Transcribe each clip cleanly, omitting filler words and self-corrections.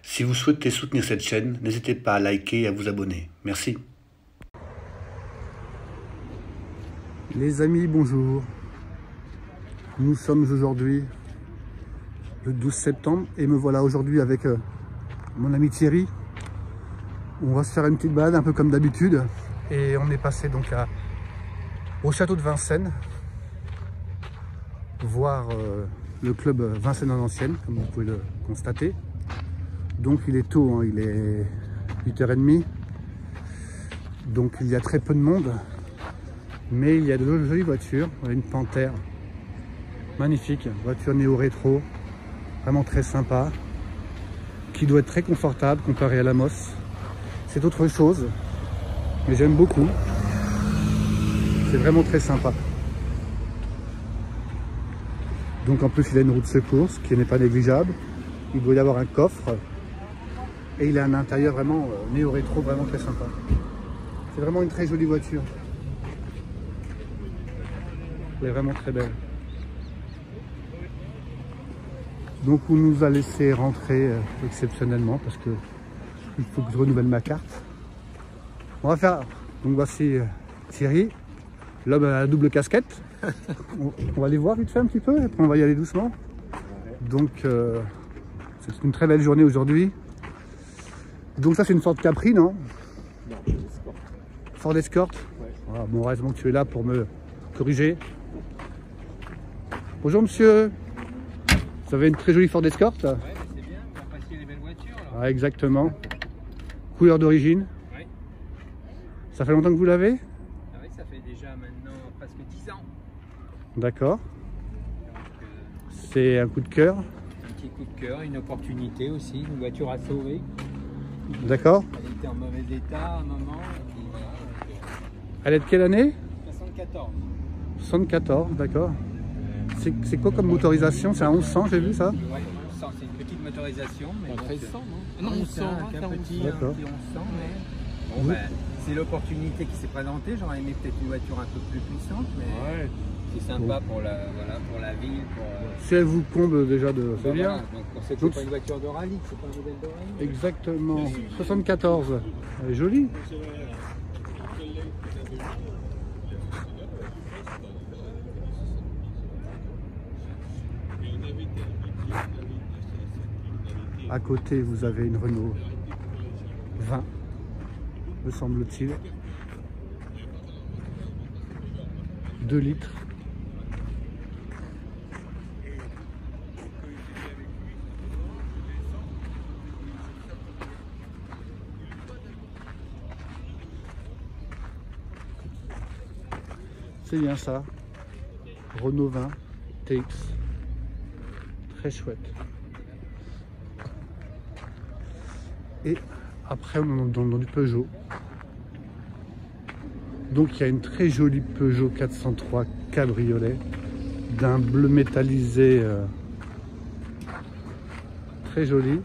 Si vous souhaitez soutenir cette chaîne, n'hésitez pas à liker et à vous abonner. Merci. Les amis, bonjour. Nous sommes aujourd'hui le 12 septembre et me voilà aujourd'hui avec mon ami Thierry. On va se faire une petite balade un peu comme d'habitude et on est passé donc au château de Vincennes voir le club Vincennes en ancienne, comme vous pouvez le constater. Donc il est tôt, hein, il est 8h30, donc il y a très peu de monde, mais il y a de jolies voitures. On a une Panthère magnifique, voiture néo-rétro, vraiment très sympa, qui doit être très confortable comparé à la Moss. C'est autre chose, mais j'aime beaucoup, c'est vraiment très sympa. Donc en plus il a une roue de secours, ce qui n'est pas négligeable. Il doit y avoir un coffre. Et il a un intérieur vraiment néo-rétro, vraiment très sympa. C'est vraiment une très jolie voiture. Elle est vraiment très belle. Donc on nous a laissé rentrer exceptionnellement parce que il faut que je renouvelle ma carte. On va faire. Donc voici Thierry, l'homme à la double casquette. On va aller voir vite fait un petit peu, et après on va y aller doucement. Donc c'est une très belle journée aujourd'hui. Donc ça c'est une Ford Capri, non? Non, Ford Escort. Ford Escort. Ouais. Voilà, bon, heureusement que tu es là pour me corriger. Bonjour monsieur. Vous avez une très jolie Ford Escort. Ouais, mais c'est bien, on va apprécier les belles voitures là. Ah, exactement. Couleur d'origine. Ouais. Ça fait longtemps que vous l'avez? Ah oui, ça fait déjà maintenant presque 10 ans. D'accord. Donc, C'est un coup de cœur. un petit coup de cœur, une opportunité aussi, une voiture à sauver. D'accord. Elle était en mauvais état à un moment. Et puis voilà, Elle est de quelle année? 74. 74, d'accord. C'est quoi comme motorisation? C'est un 1100, j'ai vu ça? Ouais, 1100, c'est une petite motorisation. Mais 1300, non? Non, 1100, c'est un petit D'accord. 1100, mais bon, ben, c'est l'opportunité qui s'est présentée. J'aurais aimé peut-être une voiture un peu plus puissante, mais Ouais. c'est sympa pour la, voilà, pour la ville. Pour, Si elle vous comble déjà de... C'est ben bien. voilà, donc on sait que Donc, c'est pas une voiture de rallye, c'est pas un modèle de rallye. exactement. 74. Elle est jolie. À côté, vous avez une Renault 20, me semble-t-il. 2 litres. C'est bien ça. Renault 20 TX. Très chouette. Et après, on est dans du Peugeot. Donc, il y a une très jolie Peugeot 403 cabriolet d'un bleu métallisé très joli.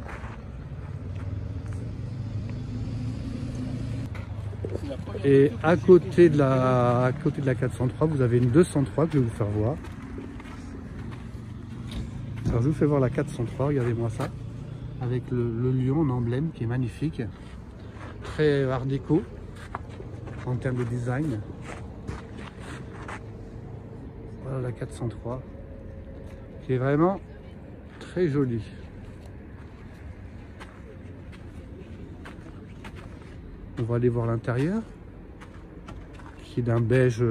Et à côté de la 403, vous avez une 203 que je vais vous faire voir. Alors, je vous fais voir la 403, regardez-moi ça. Avec le lion en emblème qui est magnifique, très art déco en termes de design. Voilà la 403 qui est vraiment très jolie. On va aller voir l'intérieur qui est d'un beige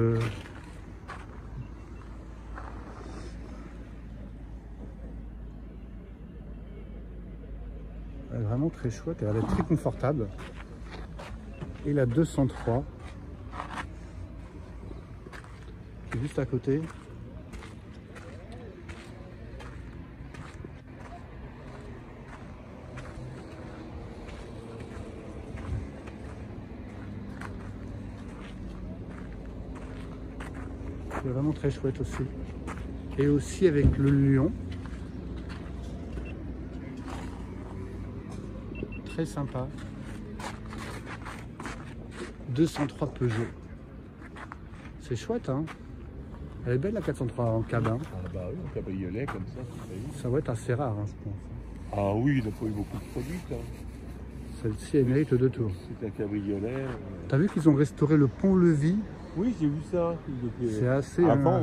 elle est vraiment très chouette, elle est très confortable. Et la 203 qui est juste à côté. C'est vraiment très chouette aussi. Et aussi avec le lion. Très sympa. 203 Peugeot. C'est chouette, hein. Elle est belle la 403 en cabin. Ah bah oui, un cabriolet comme ça. Ça va être assez rare, hein, je pense. Ah oui, il n'a pas eu beaucoup de produits. Celle-ci, elle mérite 2 tours. C'est un cabriolet. T'as vu qu'ils ont restauré le pont-levis? Oui, j'ai vu ça. C'est assez... Avant,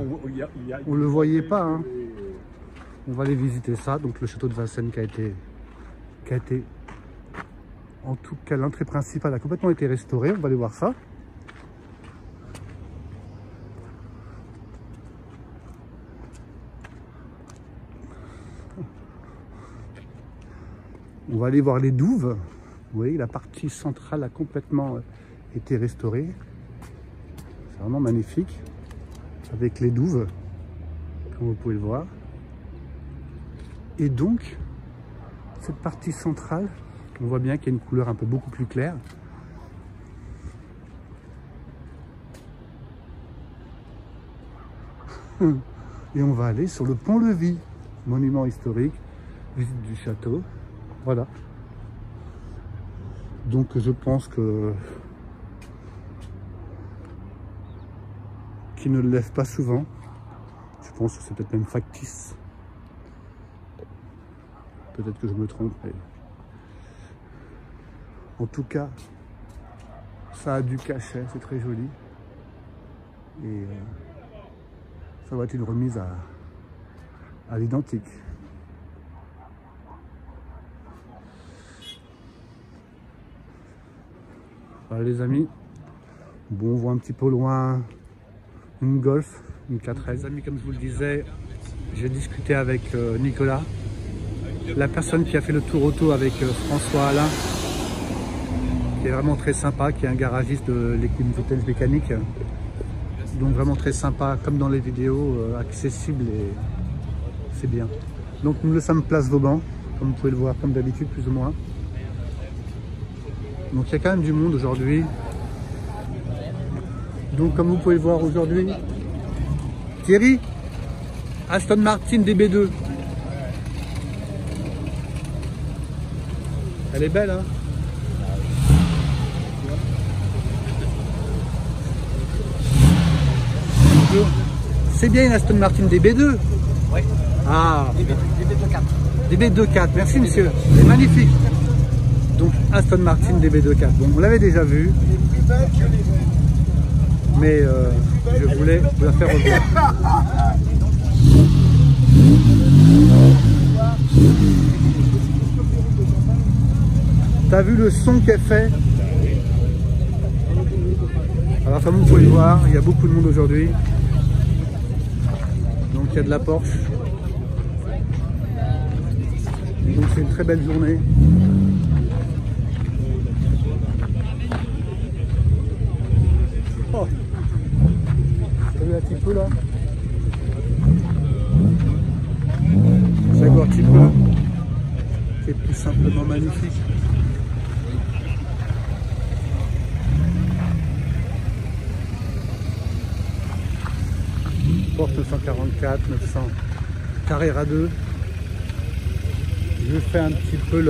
on le voyait pas. Hein. On va aller visiter ça. Donc le château de Vincennes qui a été... En tout cas, l'entrée principale a complètement été restaurée. On va aller voir ça. On va aller voir les douves. Vous voyez, la partie centrale a complètement été restaurée. C'est vraiment magnifique. Avec les douves, comme vous pouvez le voir. Et donc, cette partie centrale, on voit bien qu'il y a une couleur un peu beaucoup plus claire. Et on va aller sur le pont-levis, monument historique, visite du château. Voilà. Donc je pense que qui ne le lève pas souvent. Je pense que c'est peut-être même factice. Peut-être que je me trompe. Mais... En tout cas, ça a du cachet, c'est très joli. Et ça va être une remise à l'identique. Voilà les amis, bon, on voit un petit peu loin une Golf, une 4L. Les amis, comme je vous le disais, j'ai discuté avec Nicolas, la personne qui a fait le tour auto avec François Alain, qui est vraiment très sympa, qui est un garagiste de l'équipe Vintage Mécanique. Donc vraiment très sympa, comme dans les vidéos, accessible et c'est bien. Donc nous le sommes place Vauban, comme vous pouvez le voir, comme d'habitude plus ou moins. Donc il y a quand même du monde aujourd'hui. Donc comme vous pouvez le voir aujourd'hui, Thierry, Aston Martin DB2. Elle est belle, hein? C'est bien une Aston Martin DB2? Oui. Ah, DB24. DB24, merci monsieur, c'est magnifique. Donc Aston Martin DB24, bon, on l'avait déjà vu, mais je voulais vous la faire revoir. T'as vu le son qu'elle fait? Alors comme vous pouvez le voir, il y a beaucoup de monde aujourd'hui. Donc il y a de la Porsche. Donc c'est une très belle journée. Oh, t'as vu un petit peu là? Ça voit un petit peu. C'est tout simplement magnifique. Porsche 944, 900 Carrera 2. Je fais un petit peu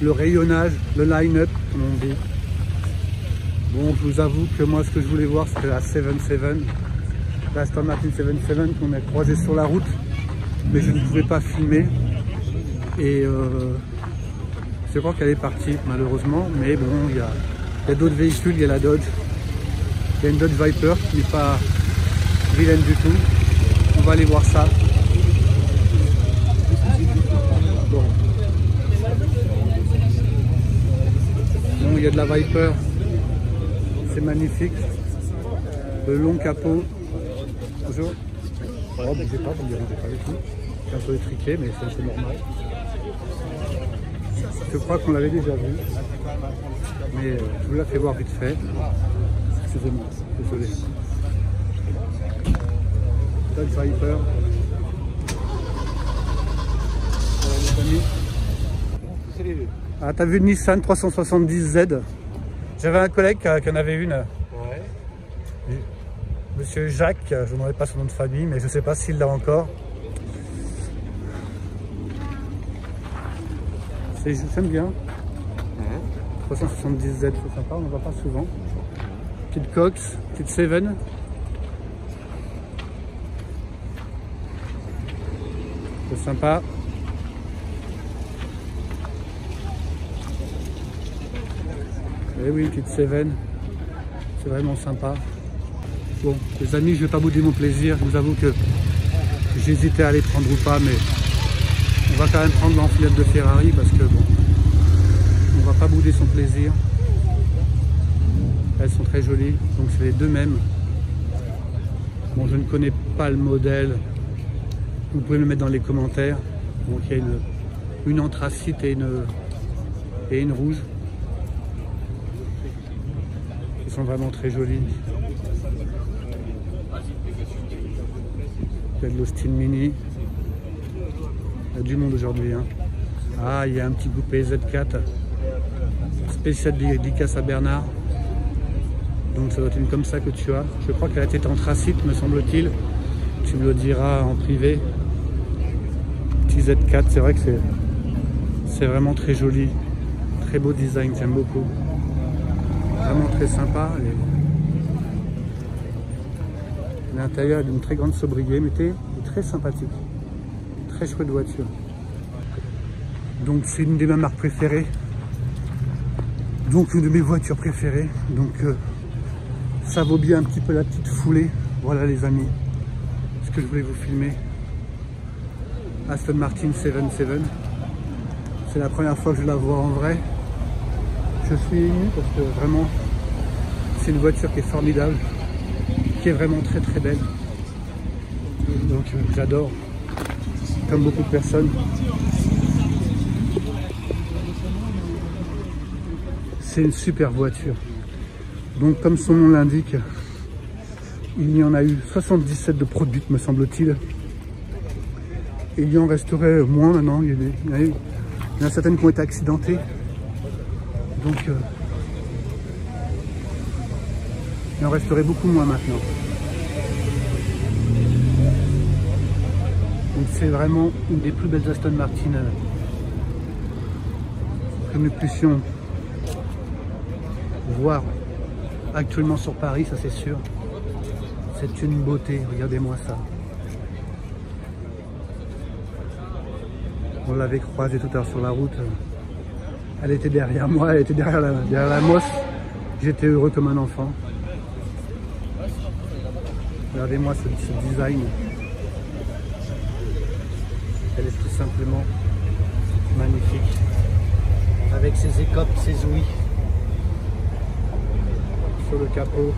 le rayonnage, le line-up, comme on dit. Bon, je vous avoue que moi, ce que je voulais voir, c'était la 77, la Aston Martin 77 qu'on a croisée sur la route, mais je ne pouvais pas filmer. Et je crois qu'elle est partie, malheureusement. Mais bon, il y a d'autres véhicules, il y a la Dodge. Il y a une Dodge Viper qui n'est pas vilaine du tout. On va aller voir ça. Bon, il y a de la Viper. C'est magnifique. Le long capot. Bonjour. Oh, bougez pas, vous ne dérangez pas du tout. C'est un peu étriqué, mais c'est normal. Je crois qu'on l'avait déjà vu. Mais je vous la fais voir vite fait. Excusez-moi, désolé. Dodge Viper. Voilà les amis. Ah, t'as vu une Nissan 370Z? J'avais un collègue qui en avait une. Ouais. Monsieur Jacques, je n'aurai pas son nom de famille, mais je ne sais pas s'il l'a encore. J'aime bien. 370Z, c'est sympa, on n'en voit pas souvent. Petite Cox, petite Seven. C'est sympa. Et oui, une petite Seven. C'est vraiment sympa. Bon, les amis, je ne vais pas bouder mon plaisir. Je vous avoue que j'hésitais à les prendre ou pas, mais on va quand même prendre l'enfilade de Ferrari parce que bon, on va pas bouder son plaisir. Elles sont très jolies, donc c'est les deux mêmes. Bon, je ne connais pas le modèle. Vous pouvez me mettre dans les commentaires. Donc il y a une anthracite et une rouge. Ils sont vraiment très jolis. Il y a de l'Austin Mini. Il y a du monde aujourd'hui. Hein. Ah, il y a un petit goupé Z4. Spécial dédicace à Bernard. Donc ça doit être une comme ça que tu as. Je crois qu'elle a été anthracite, me semble-t-il. Tu me le diras en privé. Petit Z4, c'est vrai que c'est vraiment très joli. Très beau design, j'aime beaucoup. Vraiment très sympa. L'intérieur est d'une très grande sobriété, mais très sympathique. Très chouette voiture. Donc c'est une de mes marques préférées. Donc une de mes voitures préférées. Donc ça vaut bien un petit peu la petite foulée. Voilà les amis, ce que je voulais vous filmer. Aston Martin 77. C'est la première fois que je la vois en vrai. Je suis ému parce que vraiment c'est une voiture qui est formidable, qui est vraiment très très belle. Donc j'adore, comme beaucoup de personnes. C'est une super voiture. Donc comme son nom l'indique, il y en a eu 77 de produites me semble-t-il. Et il y en resterait moins maintenant. Il y en a certaines qui ont été accidentées. Donc il en resterait beaucoup moins maintenant. Donc c'est vraiment une des plus belles Aston Martin que nous puissions voir actuellement sur Paris, ça c'est sûr. C'est une beauté, regardez-moi ça. On l'avait croisée tout à l'heure sur la route. Elle était derrière moi, elle était derrière la mosse. J'étais heureux comme un enfant. Regardez-moi ce design. Elle est tout simplement magnifique. Avec ses écopes, ses ouïes. Sur le capot.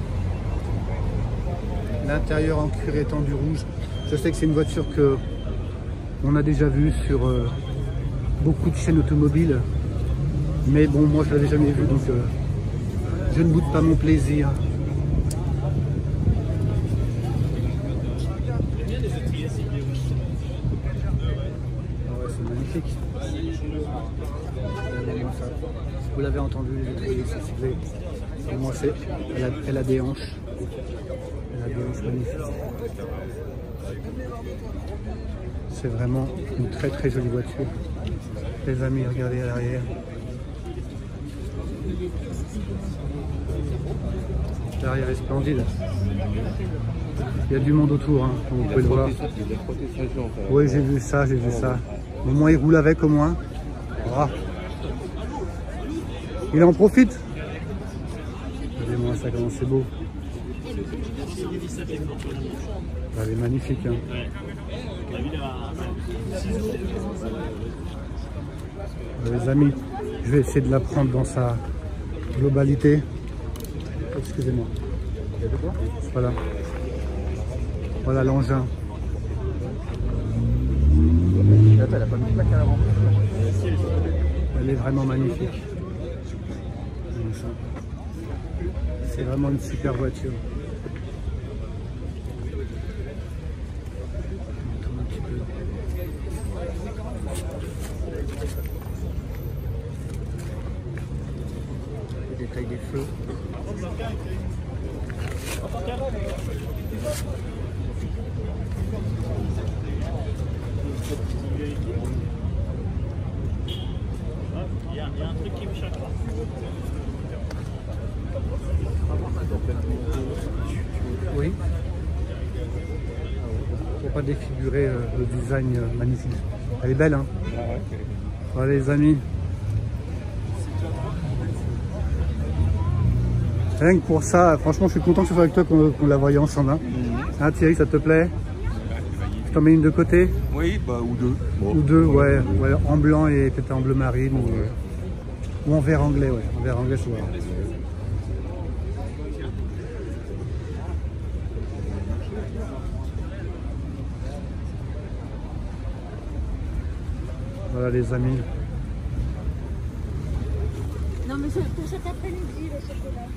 L'intérieur en cuir étendu rouge. Je sais que c'est une voiture que on a déjà vue sur beaucoup de chaînes automobiles. Mais bon, moi je l'avais jamais vue, donc je ne boude pas mon plaisir. Ah ouais, c'est magnifique. Vous l'avez entendu, c'est sifflé. Moi, elle a des hanches. Elle a des hanches magnifiques. C'est vraiment une très très jolie voiture. Les amis, regardez à l'arrière. L'arrière est splendide. Il y a du monde autour, hein, comme vous pouvez le voir. Oui, j'ai vu ça, j'ai vu ça. Au moins, il roule avec, au moins. Ah. Il en profite. Regardez-moi ça, comment c'est beau. Elle est magnifique. Hein. Les amis, je vais essayer de la prendre dans sa globalité. Excusez-moi. Voilà. Voilà l'engin. Elle est vraiment magnifique. C'est vraiment une super voiture. Les détails des feux. Il y a un truc qui me choque là. Oui. Pour pas défigurer le design magnifique. Elle est belle, hein. Voilà les amis. Rien que pour ça, franchement, je suis content que ce soit avec toi qu'on la voyait ensemble. Hein. Hein, Thierry, ça te plaît? Je t'en mets une de côté? Oui, bah, ou deux. Bon. Ou deux, ouais, en blanc et peut-être en bleu marine ou en vert anglais, ouais. En vert anglais, c'est vrai. Voilà les amis. Non mais pour cet après-midi, le chocolat.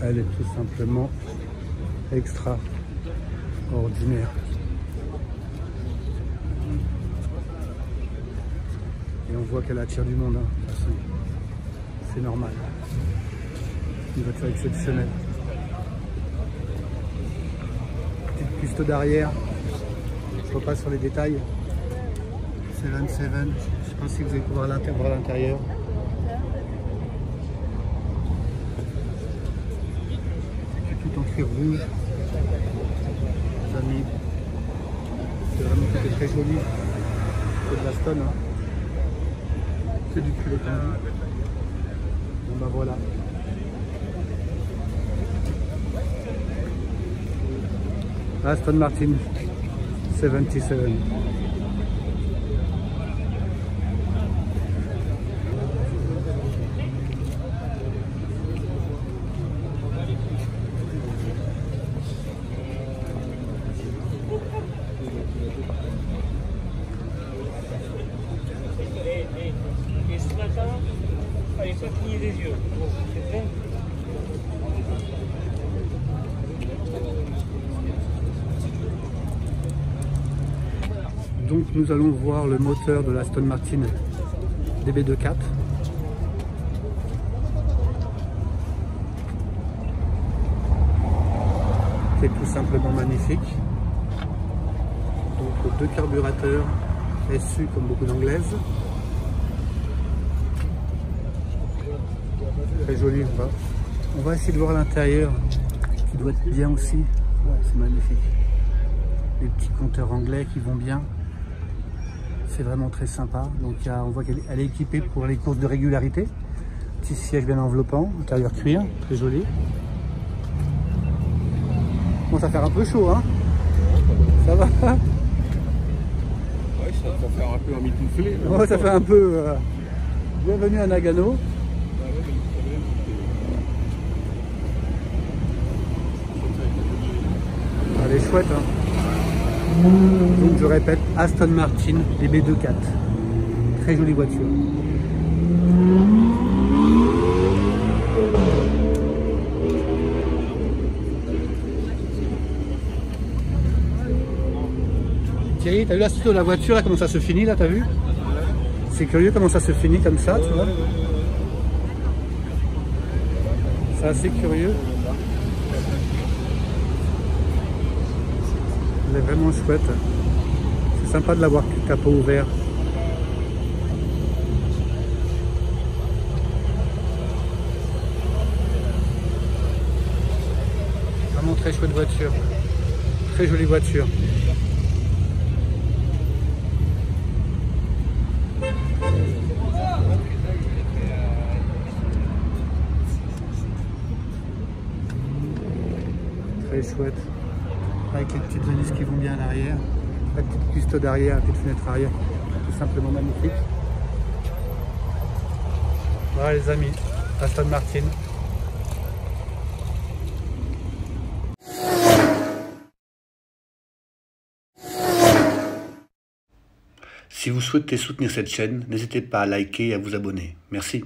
Elle est tout simplement extraordinaire. Et on voit qu'elle attire du monde, hein. C'est normal. Une voiture exceptionnelle. Petite piste d'arrière. Je repasse sur les détails. 7-7. Je ne sais pas si vous allez pouvoir voir l'intérieur. C'est tout en cuir rouge. Les amis. C'est vraiment très joli. C'est de la stone. Hein. C'est du cuir étendu. Bon bah voilà. Aston Martin 77. Et ce matin, il fallait pas cligner les yeux. Bon, c'est vrai. Donc nous allons voir le moteur de l'Aston Martin DB24. Qui est tout simplement magnifique. Donc deux carburateurs SU comme beaucoup d'anglaises. Très joli. On va essayer de voir l'intérieur qui doit être bien aussi. Ouais, c'est magnifique. Les petits compteurs anglais qui vont bien. C'est vraiment très sympa. Donc on voit qu'elle est équipée pour les courses de régularité. Petit siège bien enveloppant, intérieur cuir, très joli. Bon, ça va faire un peu chaud, hein? Ça va? Ouais, ça va faire un peu un mitouflé. Ouais, ça fait un peu... Bienvenue à Nagano. Elle est chouette, hein? Donc je répète, Aston Martin DB24. Très jolie voiture. Thierry, t'as vu la suite de la voiture, là, comment ça se finit, là, t'as vu? C'est curieux comment ça se finit comme ça, tu vois? C'est assez curieux. Elle est vraiment chouette. C'est sympa de l'avoir capot ouvert. Vraiment très chouette voiture. Très jolie voiture. Très chouette. Avec les petites hélices qui vont bien à l'arrière, la petite piste d'arrière, la petite fenêtre arrière, tout simplement magnifique. Voilà les amis, Aston Martin. Si vous souhaitez soutenir cette chaîne, n'hésitez pas à liker et à vous abonner. Merci.